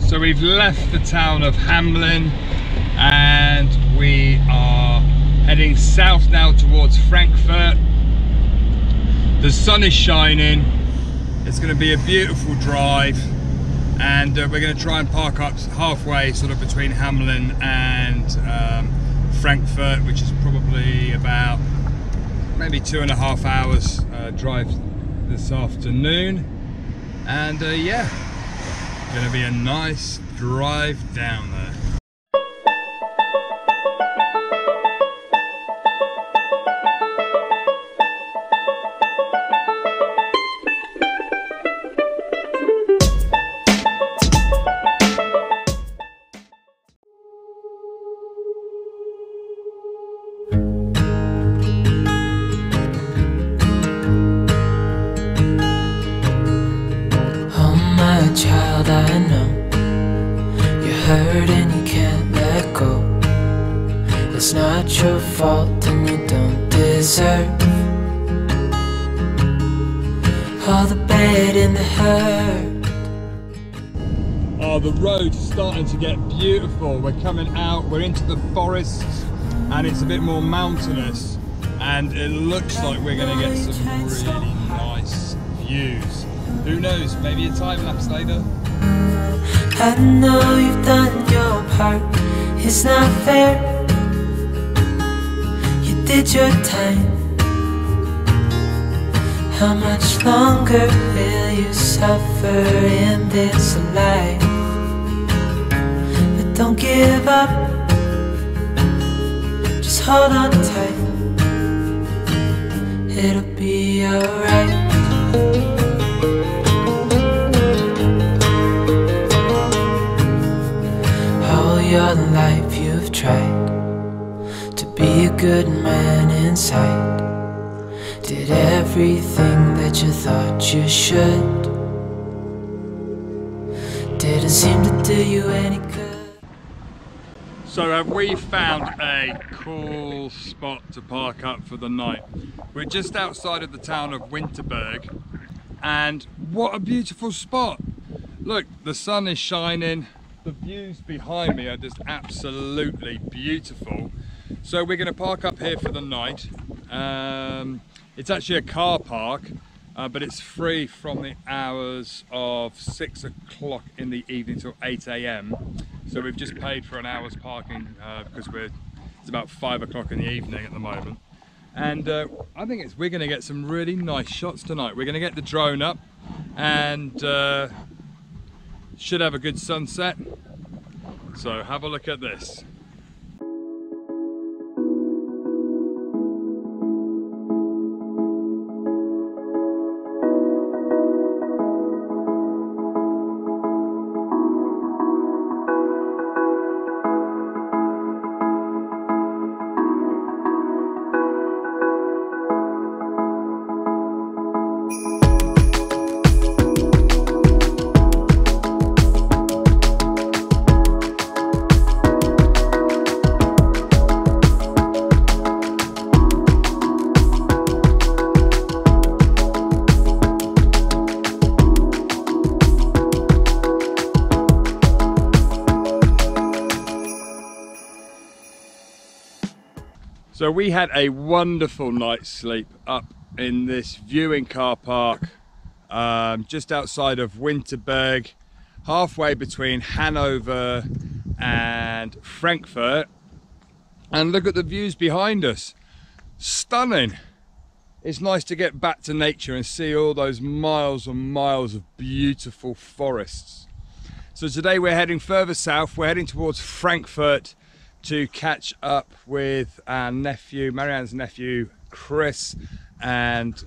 So we've left the town of Hamelin and we are heading south now towards Frankfurt. The sun is shining, it's going to be a beautiful drive, and we're going to try and park up halfway, sort of between Hamelin and Frankfurt, which is probably about maybe 2.5 hours drive this afternoon. And yeah, going to be a nice drive down there. Child, I know you're hurt and you can't let go. It's not your fault and you don't deserve all the bad and the hurt. Oh, the road is starting to get beautiful. We're coming out, we're into the forests, and it's a bit more mountainous, and it looks like we're going to get some really nice views. Who knows, maybe a time lapse later. I know you've done your part, it's not fair. You did your time. How much longer will you suffer in this life? But don't give up, just hold on tight. It'll be alright. Your life you've tried to be a good man inside. Did everything that you thought you should. Didn't seem to do you any good. So we found a cool spot to park up for the night. We're just outside of the town of Winterberg, and what a beautiful spot. Look, the sun is shining. The views behind me are just absolutely beautiful. So we're going to park up here for the night. It's actually a car park, but it's free from the hours of 6 o'clock in the evening till 8 AM. So we've just paid for an hour's parking because it's about 5 o'clock in the evening at the moment. And I think we're going to get some really nice shots tonight. We're going to get the drone up and should have a good sunset. So have a look at this. So we had a wonderful night's sleep up in this viewing car park just outside of Winterberg, halfway between Hanover and Frankfurt. And look at the views behind us. Stunning. It's nice to get back to nature and see all those miles and miles of beautiful forests. So today we're heading further south. We're heading towards Frankfurt to catch up with our nephew, Marianne's nephew, Chris, and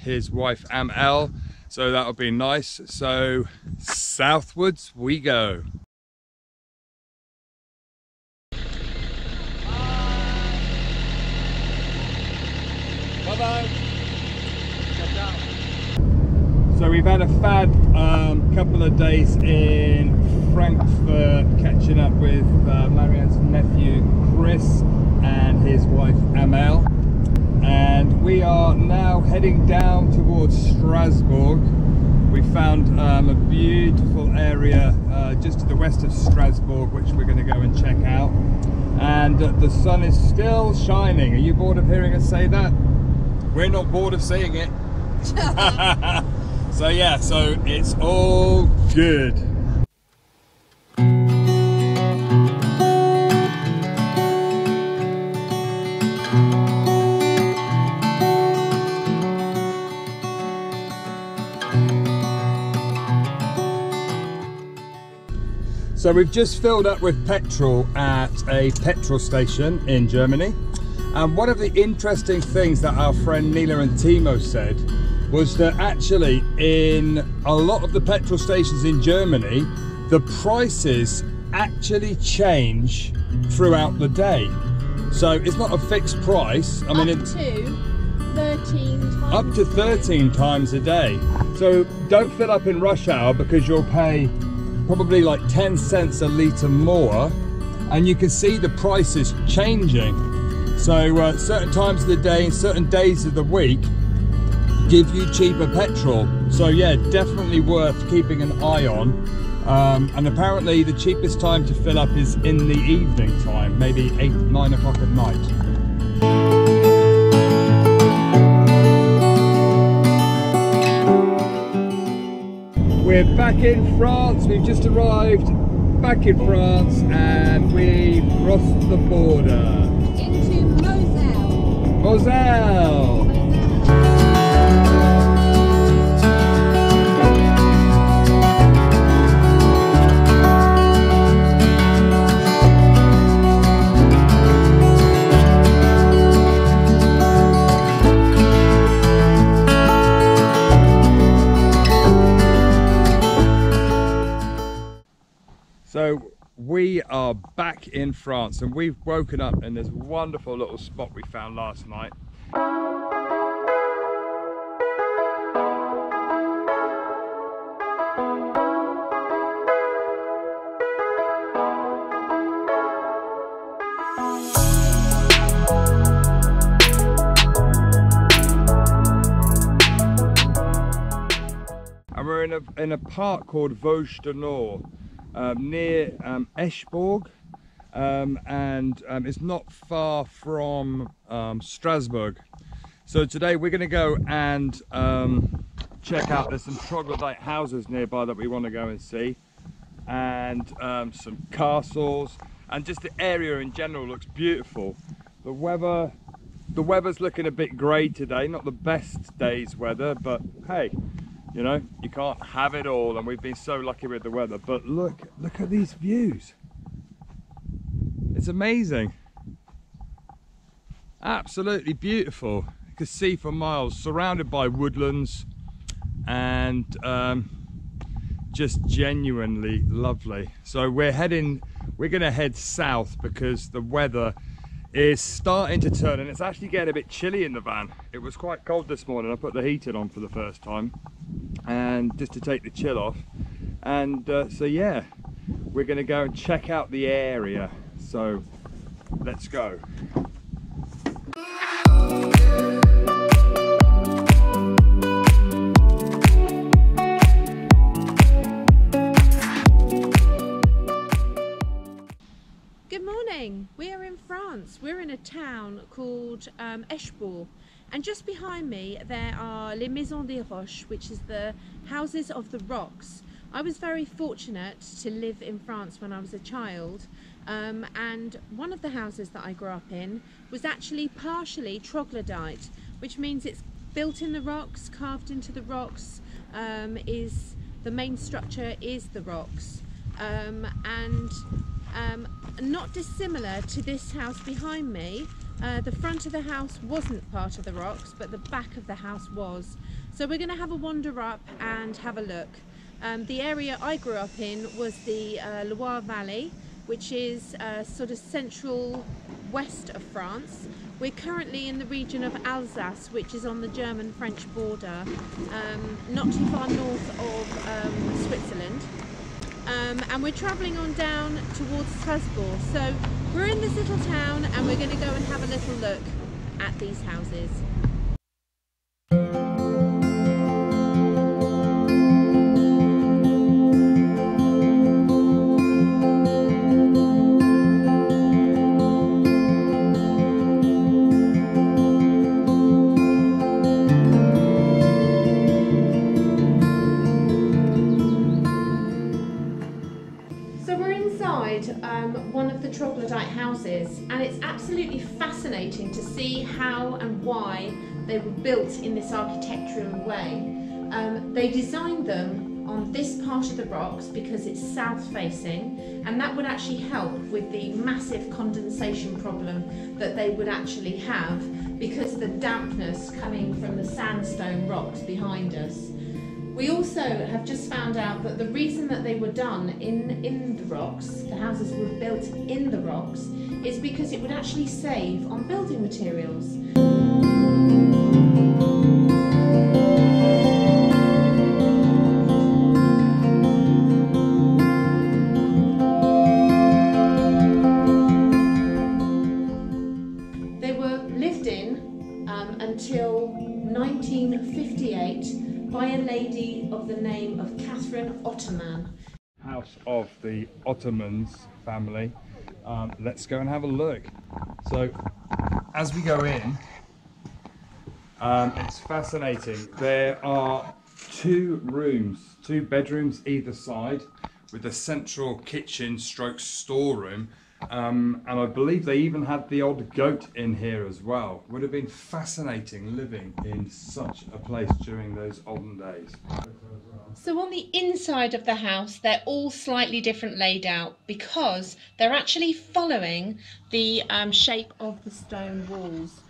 his wife, Amel. So that'll be nice. So southwards we go. Bye-bye. So we've had a fab couple of days in Frankfurt, catching up with Marianne's nephew Chris and his wife Amel, and we are now heading down towards Strasbourg. We found a beautiful area just to the west of Strasbourg, which we're going to go and check out. And the sun is still shining. Are you bored of hearing us say that? We're not bored of saying it. So yeah, so it's all good. So we've just filled up with petrol at a petrol station in Germany. And one of the interesting things that our friend Nila and Timo said was that actually in a lot of the petrol stations in Germany, the prices actually change throughout the day. So it's not a fixed price. I mean, it's up to 13 times a day. So don't fill up in rush hour because you'll pay probably like 10 cents a litre more, and you can see the prices changing. So certain times of the day and certain days of the week give you cheaper petrol. So yeah, definitely worth keeping an eye on. And apparently the cheapest time to fill up is in the evening time, maybe 8, 9 o'clock at night. We're back in France. We've just arrived back in France and we've crossed the border into Moselle. Moselle. So we are back in France and we've woken up in this wonderful little spot we found last night. And we're in a park called Vosges du Nord. Near Eschborg, and it's not far from Strasbourg. So today we're going to go and check out, there's some Troglodyte houses nearby that we want to go and see, and some castles, and just the area in general looks beautiful. The weather's looking a bit grey today, not the best day's weather, but hey, you know, you can't have it all, and we've been so lucky with the weather. But look at these views. It's amazing. Absolutely beautiful. You can see for miles, surrounded by woodlands, and just genuinely lovely. So we're going to head south because the weather is starting to turn, and it's actually getting a bit chilly in the van. It was quite cold this morning. I put the heating on for the first time, and just to take the chill off. And so yeah, we're going to go and check out the area. So let's go. Good morning. We are in France. We're in a town called Eschborg, and just behind me there are les Maisons des Rochers, which is the houses of the rocks. I was very fortunate to live in France when I was a child, and one of the houses that I grew up in was actually partially troglodyte, which means it's built in the rocks, carved into the rocks. Is the main structure is the rocks, and not dissimilar to this house behind me. The front of the house wasn't part of the rocks, but the back of the house was. So we're going to have a wander up and have a look. The area I grew up in was the Loire Valley, which is sort of central west of France. We're currently in the region of Alsace, which is on the German-French border, not too far north of Switzerland. And we're travelling on down towards Strasbourg. So we're in this little town and we're going to go and have a little look at these houses. inside one of the Troglodyte houses, and it's absolutely fascinating to see how and why they were built in this architectural way. They designed them on this part of the rocks because it's south facing, and that would actually help with the massive condensation problem that they would actually have because of the dampness coming from the sandstone rocks behind us. We also have just found out that the reason that they were done in the rocks, the houses were built in the rocks, is because it would actually save on building materials. They were lived in until 1958 by a lady of the name of Catherine Ottoman. House of the Ottomans family. Let's go and have a look. So as we go in, it's fascinating. There are two bedrooms either side with a central kitchen stroke storeroom. And I believe they even had the odd goat in here as well. Would have been fascinating living in such a place during those olden days. So on the inside of the house, they're all slightly different laid out because they're actually following the shape of the stone walls.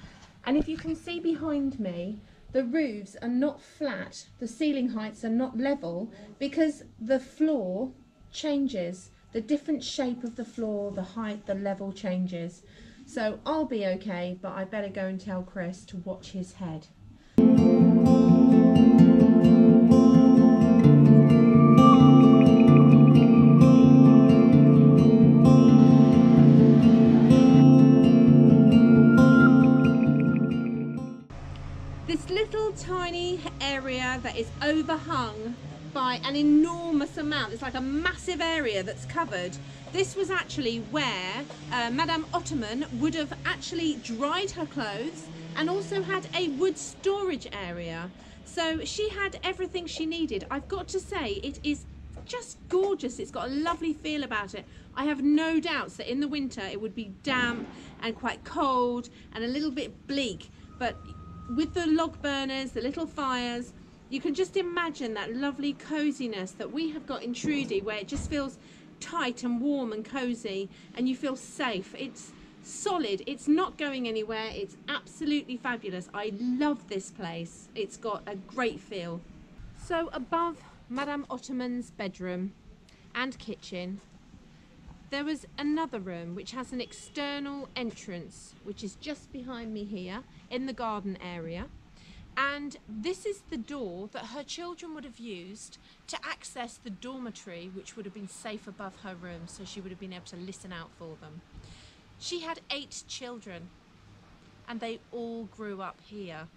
And if you can see behind me, the roofs are not flat, the ceiling heights are not level because the floor changes. The different shape of the floor, the height, the level changes. So I'll be okay, but I better go and tell Chris to watch his head. This little tiny area that is overhung by an enormous amount, it's like a massive area that's covered. This was actually where Madame Ottoman would have actually dried her clothes and also had a wood storage area. So she had everything she needed. I've got to say, it is just gorgeous. It's got a lovely feel about it. I have no doubts that in the winter it would be damp and quite cold and a little bit bleak, but with the log burners, the little fires, you can just imagine that lovely coziness that we have got in Troglodye, where it just feels tight and warm and cozy and you feel safe. It's solid, it's not going anywhere, it's absolutely fabulous. I love this place, it's got a great feel. So above Madame Ottoman's bedroom and kitchen, there was another room which has an external entrance, which is just behind me here in the garden area. And this is the door that her children would have used to access the dormitory, which would have been safe above her room, so she would have been able to listen out for them. She had 8 children and they all grew up here.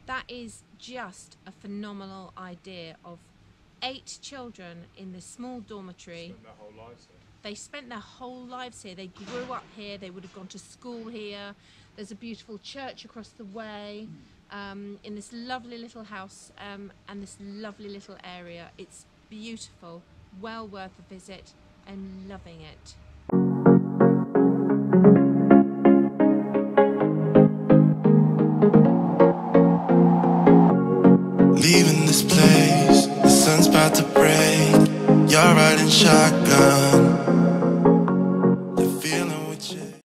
That is just a phenomenal idea of 8 children in this small dormitory. Spent their whole lives here. They spent their whole lives here. They grew up here, they would have gone to school here. There's a beautiful church across the way. In this lovely little house and this lovely little area. It's beautiful, well worth a visit. I'm loving it. Leaving this place, the sun's about to break. You're riding shotgun